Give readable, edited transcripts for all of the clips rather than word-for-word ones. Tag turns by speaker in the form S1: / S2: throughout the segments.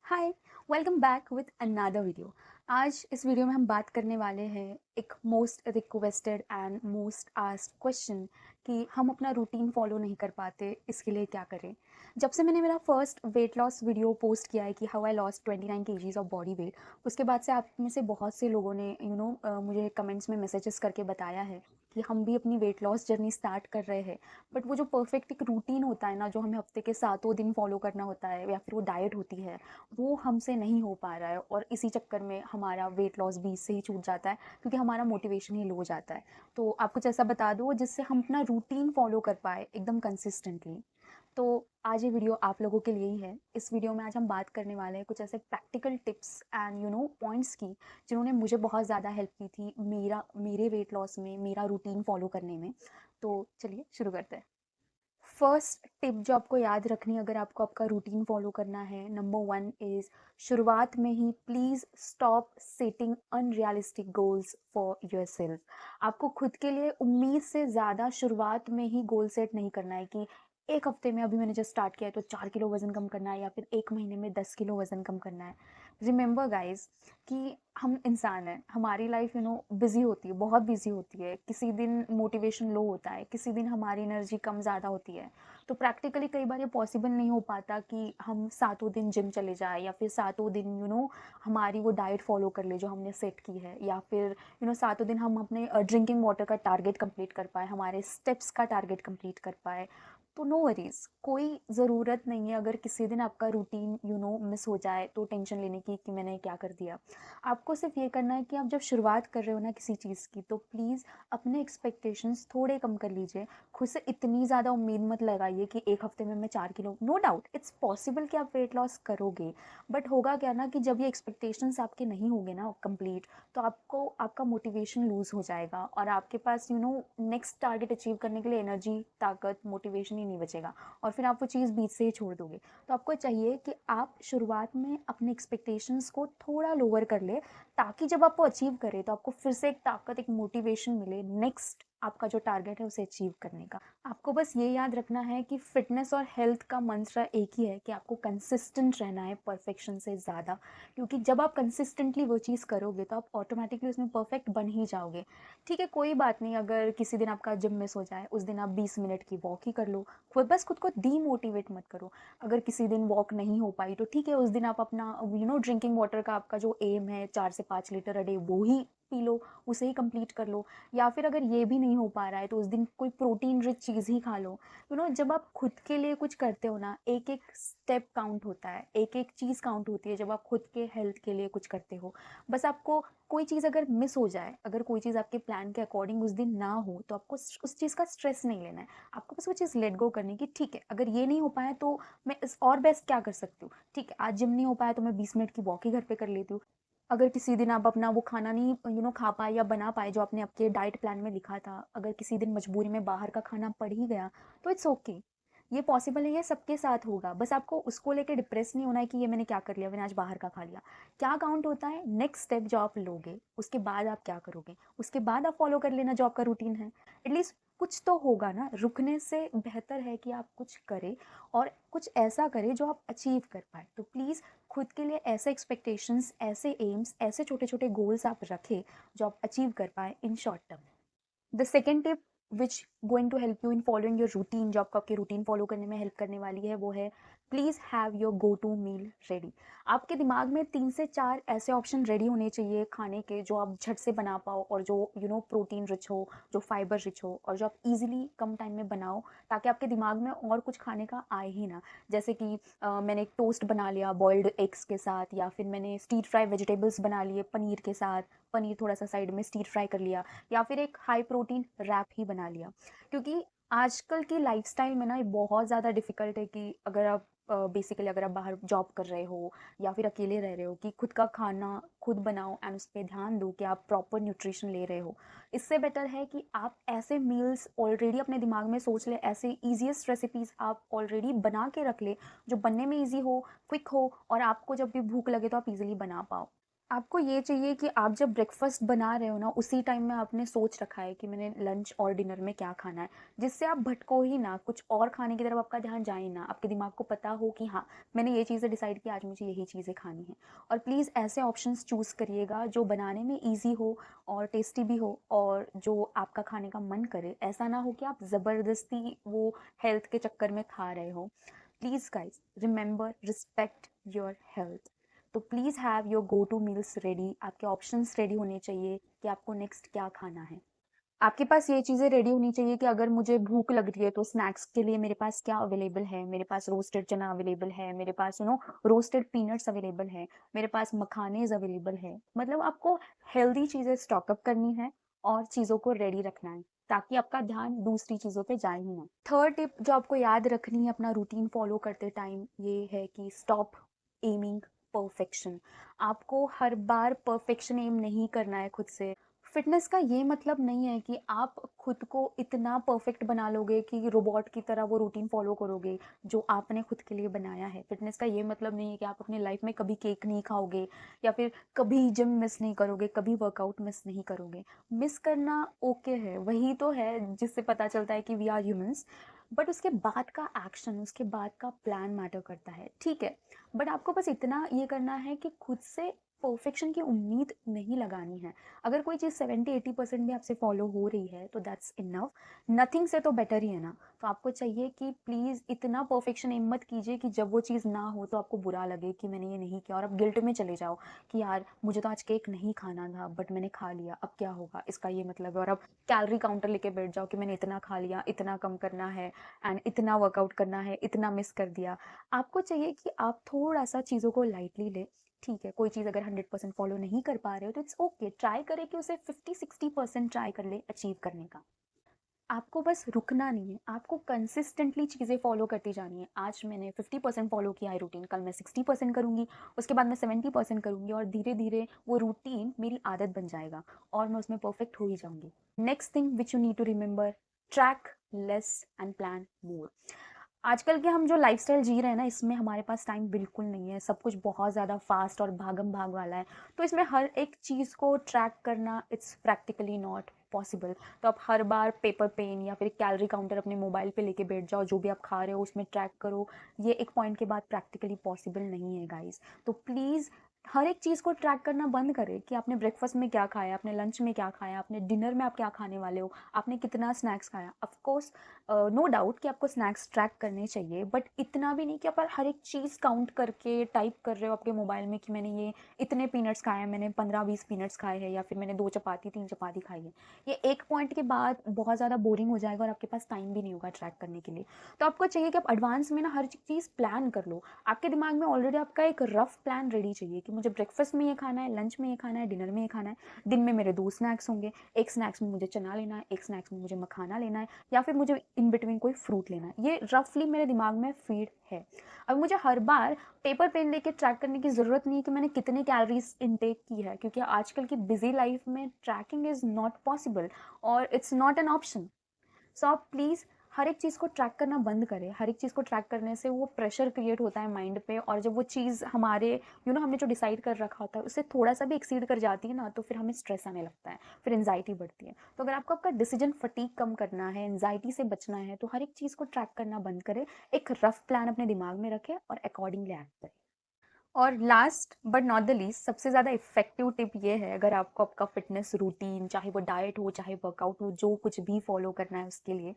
S1: Hi, welcome back with another video. आज इस video में हम बात करने वाले हैं एक most requested and most asked question कि हम अपना रूटीन फॉलो नहीं कर पाते, इसके लिए क्या करें। जब से मैंने मेरा first weight loss video post किया है कि how I lost 29 KGs of body weight, उसके बाद से आप में से बहुत से लोगों ने मुझे कमेंट्स में मैसेजेस करके बताया है कि हम भी अपनी वेट लॉस जर्नी स्टार्ट कर रहे हैं। बट वो जो परफेक्ट एक रूटीन होता है ना, जो हमें हफ्ते के सातों दिन फॉलो करना होता है या फिर वो डाइट होती है, वो हमसे नहीं हो पा रहा है और इसी चक्कर में हमारा वेट लॉस बीच से ही छूट जाता है क्योंकि हमारा मोटिवेशन ही लो हो जाता है। तो आप कुछ ऐसा बता दो जिससे हम अपना रूटीन फॉलो कर पाए एकदम कंसिस्टेंटली। तो आज ये वीडियो आप लोगों के लिए ही है। इस वीडियो में आज हम बात करने वाले हैं कुछ ऐसे प्रैक्टिकल टिप्स एंड पॉइंट्स की जिन्होंने मुझे बहुत ज़्यादा हेल्प की थी मेरे वेट लॉस में, मेरा रूटीन फॉलो करने में। तो चलिए शुरू करते हैं। फर्स्ट टिप जो आपको याद रखनी है अगर आपको आपका रूटीन फॉलो करना है, नंबर वन इज़ शुरुआत में ही please stop setting unrealistic goals for yourself. आपको खुद के लिए उम्मीद से ज़्यादा शुरुआत में ही गोल सेट नहीं करना है कि एक हफ्ते में, अभी मैंने जस्ट स्टार्ट किया है तो 4 किलो वज़न कम करना है या फिर एक महीने में 10 किलो वज़न कम करना है। रिमेंबर गाइज कि हम इंसान हैं, हमारी लाइफ बिजी होती है, बहुत बिजी होती है। किसी दिन मोटिवेशन लो होता है, किसी दिन हमारी एनर्जी कम ज़्यादा होती है। तो प्रैक्टिकली कई बार ये पॉसिबल नहीं हो पाता कि हम सातों दिन जिम चले जाए या फिर सातों दिन हमारी वो डाइट फॉलो कर ले जो हमने सेट की है, या फिर सातों दिन हम अपने ड्रिंकिंग वाटर का टारगेट कंप्लीट कर पाए, हमारे स्टेप्स का टारगेट कंप्लीट कर पाए। तो नो वरीज, कोई ज़रूरत नहीं है अगर किसी दिन आपका रूटीन मिस हो जाए तो टेंशन लेने की कि मैंने क्या कर दिया। आपको सिर्फ ये करना है कि आप जब शुरुआत कर रहे हो ना किसी चीज़ की, तो प्लीज़ अपने एक्सपेक्टेशंस थोड़े कम कर लीजिए। खुद से इतनी ज़्यादा उम्मीद मत लगाइए कि एक हफ्ते में मैं 4 किलो, नो डाउट इट्स पॉसिबल कि आप वेट लॉस करोगे। बट होगा क्या ना कि जब ये एक्सपेक्टेशंस आपके नहीं होंगे ना कंप्लीट, तो आपको आपका मोटिवेशन लूज़ हो जाएगा और आपके पास नेक्स्ट टारगेट अचीव करने के लिए एनर्जी, ताकत, मोटिवेशन ही नहीं बचेगा और फिर आप वो चीज़ बीच से ही छोड़ दोगे। तो आपको चाहिए कि आप शुरुआत में अपने एक्सपेक्टेशंस को थोड़ा लोअर कर ले, ताकि जब आप वो अचीव करें तो आपको फिर से एक ताकत, एक मोटिवेशन मिले नेक्स्ट आपका जो टारगेट है उसे अचीव करने का। आपको बस ये याद रखना है कि फिटनेस और हेल्थ का मंत्र एक ही है कि आपको कंसिस्टेंट रहना है परफेक्शन से ज़्यादा। क्योंकि जब आप कंसिस्टेंटली वो चीज़ करोगे तो आप ऑटोमेटिकली उसमें परफेक्ट बन ही जाओगे। ठीक है, कोई बात नहीं, अगर किसी दिन आपका जिम मिस हो जाए, उस दिन आप 20 मिनट की वॉक ही कर लो। खुद को डीमोटिवेट मत करो। अगर किसी दिन वॉक नहीं हो पाई तो ठीक है, उस दिन आप अपना ड्रिंकिंग वाटर का आपका जो एम है 4 से 5 लीटर अ डे, वो ही पी लो, उसे ही कंप्लीट कर लो। या फिर अगर ये भी नहीं हो पा रहा है तो उस दिन कोई प्रोटीन रिच चीज़ ही खा लो। जब आप खुद के लिए कुछ करते हो ना, एक एक स्टेप काउंट होता है, एक एक चीज़ काउंट होती है जब आप खुद के हेल्थ के लिए कुछ करते हो। बस आपको कोई चीज़ अगर मिस हो जाए, अगर कोई चीज़ आपके प्लान के अकॉर्डिंग उस दिन ना हो, तो आपको उस चीज़ का स्ट्रेस नहीं लेना है। आपको बस वो चीज़ लेट गो करनी है कि ठीक है, अगर ये नहीं हो पाया तो मैं इस और बेस्ट क्या कर सकती हूँ। ठीक है, आज जिम नहीं हो पाया तो मैं 20 मिनट की वॉक ही घर पे कर लेती हूँ। अगर किसी दिन आप अपना वो खाना नहीं खा पाए या बना पाए जो आपने आपके डाइट प्लान में लिखा था, अगर किसी दिन मजबूरी में बाहर का खाना पड़ ही गया, तो इट्स ओके। ये पॉसिबल है, ये सबके साथ होगा। बस आपको उसको लेके डिप्रेस नहीं होना है कि ये मैंने क्या कर लिया, मैंने आज बाहर का खा लिया। क्या काउंट होता है नेक्स्ट स्टेप जो आप लोगे, उसके बाद आप क्या करोगे, उसके बाद आप फॉलो कर लेना जो आपका रूटीन है। एटलीस्ट कुछ तो होगा ना। रुकने से बेहतर है कि आप कुछ करें और कुछ ऐसा करें जो आप अचीव कर पाए। तो प्लीज़ खुद के लिए ऐसे एक्सपेक्टेशंस, ऐसे एम्स, ऐसे छोटे छोटे गोल्स आप रखें जो आप अचीव कर पाए in short term. The second tip which going to help you in following your routine, जो आपको आपके रूटीन फॉलो करने में हेल्प करने वाली है, वो है please have your go to meal ready. आपके दिमाग में 3 से 4 ऐसे ऑप्शन रेडी होने चाहिए खाने के जो आप झट से बना पाओ और जो प्रोटीन रिच हो, जो फाइबर रिच हो और जो आप इजीली कम टाइम में बनाओ, ताकि आपके दिमाग में और कुछ खाने का आए ही ना। जैसे कि मैंने एक टोस्ट बना लिया बॉइल्ड एग्स के साथ, या फिर मैंने स्टीर फ्राई वेजिटेबल्स बना लिए पनीर के साथ, पनीर थोड़ा सा साइड में स्टीर फ्राई कर लिया, या फिर एक हाई प्रोटीन रैप ही बना लिया। क्योंकि आजकल की लाइफस्टाइल में ना ये बहुत ज़्यादा डिफ़िकल्ट है कि अगर आप बेसिकली अगर आप बाहर जॉब कर रहे हो या फिर अकेले रह रहे हो, कि खुद का खाना खुद बनाओ एंड उस पर ध्यान दो कि आप प्रॉपर न्यूट्रिशन ले रहे हो। इससे बेटर है कि आप ऐसे मील्स ऑलरेडी अपने दिमाग में सोच ले, ऐसे ईजिएस्ट रेसिपीज़ आप ऑलरेडी बना के रख ले जो बनने में ईजी हो, क्विक हो और आपको जब भी भूख लगे तो आप इजीली बना पाओ। आपको ये चाहिए कि आप जब ब्रेकफ़ास्ट बना रहे हो ना, उसी टाइम में आपने सोच रखा है कि मैंने लंच और डिनर में क्या खाना है, जिससे आप भटको ही ना, कुछ और खाने की तरफ आपका ध्यान जाए ना। आपके दिमाग को पता हो कि हाँ, मैंने ये चीज़ें डिसाइड की, आज मुझे यही चीज़ें खानी हैं। और प्लीज़ ऐसे ऑप्शंस चूज़ करिएगा जो बनाने में ईज़ी हो और टेस्टी भी हो और जो आपका खाने का मन करे। ऐसा ना हो कि आप ज़बरदस्ती वो हेल्थ के चक्कर में खा रहे हो। Please guys remember respect your health. तो please have your go to meals ready. आपके ऑप्शंस रेडी होने चाहिए कि आपको नेक्स्ट क्या खाना है। आपके पास ये चीज़ें रेडी होनी चाहिए कि अगर मुझे भूख लग रही है तो स्नैक्स के लिए मेरे पास क्या अवेलेबल है। मेरे पास रोस्टेड चना अवेलेबल है, मेरे पास रोस्टेड पीनट्स अवेलेबल है, मेरे पास मखानेज अवेलेबल है। मतलब आपको हेल्दी चीज़ें स्टॉक अप करनी है और चीज़ों को रेडी रखना है ताकि आपका ध्यान दूसरी चीज़ों पे जाए ही ना। थर्ड टिप जो आपको याद रखनी है अपना रूटीन फॉलो करते टाइम, ये है कि स्टॉप एमिंग परफेक्शन। आपको हर बार परफेक्शन एम नहीं करना है खुद से। फिटनेस का ये मतलब नहीं है कि आप खुद को इतना परफेक्ट बना लोगे कि रोबोट की तरह वो रूटीन फॉलो करोगे जो आपने खुद के लिए बनाया है। फिटनेस का ये मतलब नहीं है कि आप अपनी लाइफ में कभी केक नहीं खाओगे या फिर कभी जिम मिस नहीं करोगे, कभी वर्कआउट मिस नहीं करोगे। मिस करना ओके है, वही तो है जिससे पता चलता है कि वी आर ह्यूमंस। बट उसके बाद का एक्शन, उसके बाद का प्लान मैटर करता है, ठीक है। बट आपको बस इतना ये करना है कि खुद से परफेक्शन की उम्मीद नहीं लगानी है। अगर कोई चीज़ 70-80% भी आपसे फॉलो हो रही है तो दैट्स इनफ। नथिंग से तो बेटर ही है ना। तो आपको चाहिए कि प्लीज़ इतना परफेक्शन एम मत कीजिए कि जब वो चीज़ ना हो तो आपको बुरा लगे कि मैंने ये नहीं किया और आप गिल्ट में चले जाओ कि यार मुझे तो आज केक नहीं खाना था बट मैंने खा लिया, अब क्या होगा, इसका ये मतलब है। और अब कैलोरी काउंटर लेके बैठ जाओ कि मैंने इतना खा लिया, इतना कम करना है एंड इतना वर्कआउट करना है, इतना मिस कर दिया। आपको चाहिए कि आप थोड़ा सा चीज़ों को लाइटली ले। ठीक है, कोई चीज़ अगर 100% फॉलो नहीं कर पा रहे हो तो इट्स ओके, ट्राई करें कि उसे 50-60% ट्राई कर ले अचीव करने का। आपको बस रुकना नहीं है, आपको कंसिस्टेंटली चीज़ें फॉलो करती जानी है। आज मैंने 50% फॉलो किया है रूटीन, कल मैं 60% करूँगी, उसके बाद मैं 70% करूँगी और धीरे धीरे वो रूटीन मेरी आदत बन जाएगा और मैं उसमें परफेक्ट हो ही जाऊँगी। Next thing which you need to remember, track less and plan more. आजकल के हम जो लाइफस्टाइल जी रहे हैं ना, इसमें हमारे पास टाइम बिल्कुल नहीं है। सब कुछ बहुत ज़्यादा फास्ट और भागम भाग वाला है। तो इसमें हर एक चीज़ को ट्रैक करना इट्स प्रैक्टिकली नॉट पॉसिबल। तो आप हर बार पेपर पेन या फिर कैलोरी काउंटर अपने मोबाइल पे लेके बैठ जाओ, जो भी आप खा रहे हो उसमें ट्रैक करो। ये एक पॉइंट के बाद प्रैक्टिकली पॉसिबल नहीं है गाइस। तो प्लीज़ हर एक चीज़ को ट्रैक करना बंद करें कि आपने ब्रेकफास्ट में क्या खाया, आपने लंच में क्या खाया, आपने डिनर में आप क्या खाने वाले हो, आपने कितना स्नैक्स खाया। ऑफ कोर्स नो डाउट कि आपको स्नैक्स ट्रैक करने चाहिए, बट इतना भी नहीं कि आप हर एक चीज़ काउंट करके टाइप कर रहे हो आपके मोबाइल में कि मैंने ये इतने पीनट्स खाए हैं, मैंने 15-20 पीनट्स खाए हैं या फिर मैंने 2 चपाती 3 चपाती खाई है। ये एक पॉइंट के बाद बहुत ज़्यादा बोरिंग हो जाएगा और आपके पास टाइम भी नहीं होगा ट्रैक करने के लिए। तो आपको चाहिए कि आप एडवांस में ना हर चीज़ प्लान कर लो। आपके दिमाग में ऑलरेडी आपका एक रफ प्लान रेडी चाहिए कि मुझे ब्रेकफास्ट में ये खाना है, लंच में ये खाना है, डिनर में ये खाना है। दिन में मेरे 2 स्नैक्स होंगे, एक स्नैक्स में मुझे चना लेना है, एक स्नैक्स में मुझे मखाना लेना है या फिर मुझे इन बिटवीन कोई फ्रूट लेना है। ये रफली मेरे दिमाग में फीड है। अब मुझे हर बार पेपर पेन लेके ट्रैक करने की ज़रूरत नहीं है कि मैंने कितने कैलोरीज इनटेक की है, क्योंकि आजकल की बिजी लाइफ में ट्रैकिंग इज़ नॉट पॉसिबल और इट्स नॉट एन ऑप्शन। सो आप प्लीज़ हर एक चीज़ को ट्रैक करना बंद करें। हर एक चीज़ को ट्रैक करने से वो प्रेशर क्रिएट होता है माइंड पे और जब वो चीज़ हमारे हमने जो डिसाइड कर रखा होता है उससे थोड़ा सा भी एक्सीड कर जाती है ना, तो फिर हमें स्ट्रेस आने लगता है, फिर एंजाइटी बढ़ती है। तो अगर आपको आपका डिसीजन फटीग कम करना है, एंजाइटी से बचना है, तो हर एक चीज़ को ट्रैक करना बंद करें। एक रफ प्लान अपने दिमाग में रखें और अकॉर्डिंगली एक्ट करें। और last but not the least, सबसे ज़्यादा इफेक्टिव टिप ये है, अगर आपको आपका फिटनेस रूटीन, चाहे वो डाइट हो चाहे वर्कआउट हो, जो कुछ भी फॉलो करना है उसके लिए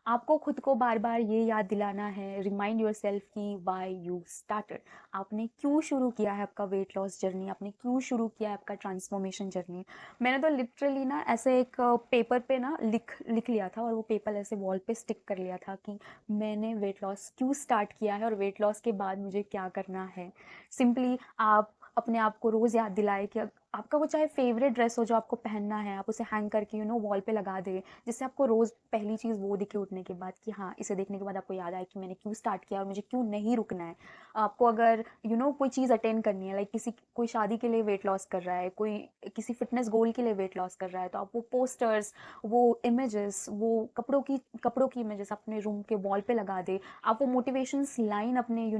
S1: आपको खुद को बार बार ये याद दिलाना है, रिमाइंड योर सेल्फ की वाई यू स्टार्टेड। आपने क्यों शुरू किया है आपका वेट लॉस जर्नी, आपने क्यों शुरू किया है आपका ट्रांसफॉर्मेशन जर्नी। मैंने तो लिटरली ना ऐसे एक पेपर पे ना लिख लिख लिया था और वो पेपर ऐसे वॉल पे स्टिक कर लिया था कि मैंने वेट लॉस क्यों स्टार्ट किया है और वेट लॉस के बाद मुझे क्या करना है। सिंपली आप अपने आप को रोज़ याद दिलाए कि आपका वो चाहे फेवरेट ड्रेस हो जो आपको पहनना है, आप उसे हैंग करके वॉल पे लगा दें, जिससे आपको रोज़ पहली चीज़ वो दिखे उठने के बाद कि हाँ, इसे देखने के बाद आपको याद आए कि मैंने क्यों स्टार्ट किया और मुझे क्यों नहीं रुकना है। आपको अगर कोई चीज़ अटेंड करनी है, लाइक कोई शादी के लिए वेट लॉस कर रहा है, कोई किसी फिटनेस गोल के लिए वेट लॉस कर रहा है, तो आप वो पोस्टर्स, वो इमेजेस, वो कपड़ों की इमेजेस अपने रूम के वॉल पे लगा दें। आप वो मोटिवेशंस लाइन अपने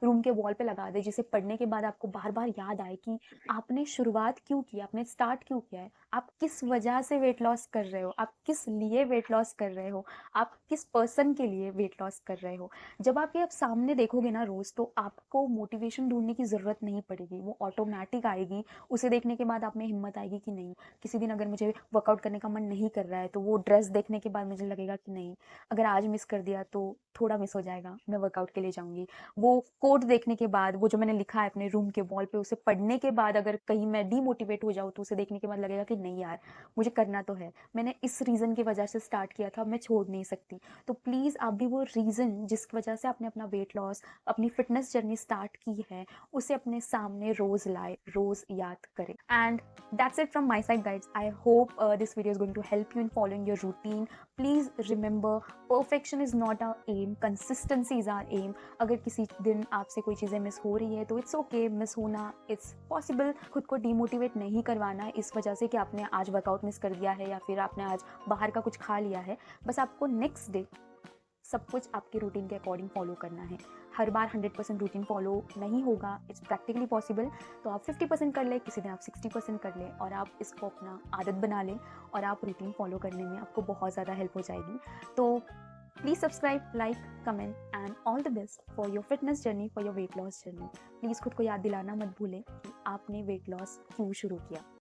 S1: रूम के वॉल पे लगा दें, जिसे पढ़ने के बाद आपको बार-बार याद आए कि आपने शुरुआत क्यों की, आपने स्टार्ट क्यों किया है, आप किस वजह से वेट लॉस कर रहे हो, आप किस लिए वेट लॉस कर रहे हो, आप किस पर्सन के लिए वेट लॉस कर रहे हो। जब आप ये आप सामने देखोगे ना रोज़, तो आपको मोटिवेशन ढूँढने की ज़रूरत नहीं पड़ेगी, वो ऑटोमैटिक आएगी। उसे देखने के बाद आप में हिम्मत आएगी कि नहीं, किसी दिन अगर मुझे वर्कआउट करने का मन नहीं कर रहा है, तो वो ड्रेस देखने के बाद मुझे लगेगा कि नहीं, अगर आज मिस कर दिया तो थोड़ा मिस हो जाएगा, मैं वर्कआउट के लिए जाऊँगी। वो कोट देखने के बाद, वो जो मैंने लिखा है अपने रूम के वॉल पे, उसे पढ़ने के बाद अगर कहीं मैं डीमोटिवेट हो जाऊँ, तो उसे देखने के बाद लगेगा कि नहीं यार, मुझे करना तो है। मैंने इस रीज़न की वजह से स्टार्ट किया था, मैं छोड़ नहीं सकती। तो प्लीज़ आप भी वो रीज़न जिसकी वजह से आपने अपना वेट लॉस, अपनी फिटनेस जर्नी स्टार्ट की है, उसे अपने सामने रोज़ लाएँ, रोज़ याद करें। And that's it from my side, guys. I hope this video is going to help you in following your routine. Please remember, perfection is not our aim, consistency is our aim. अगर किसी दिन आपसे कोई चीज़ें miss हो रही है तो इट्स ओके, मिस होना इट्स पॉसिबल। खुद को डीमोटिवेट नहीं करवाना है इस वजह से कि आपने आज वर्कआउट मिस कर दिया है या फिर आपने आज बाहर का कुछ खा लिया है। बस आपको नेक्स्ट डे सब कुछ आपके रूटीन के अकॉर्डिंग फॉलो करना है। हर बार 100% रूटीन फॉलो नहीं होगा, इट्स प्रैक्टिकली पॉसिबल। तो आप 50% कर लें, किसी दिन आप 60% कर लें, और आप इसको अपना आदत बना लें, और आप रूटीन फॉलो करने में आपको बहुत ज़्यादा हेल्प हो जाएगी। तो please subscribe, like, comment and all the best for your fitness journey, for your weight loss journey. Please खुद को याद दिलाना मत भूलें कि आपने वेट लॉस क्यों शुरू किया।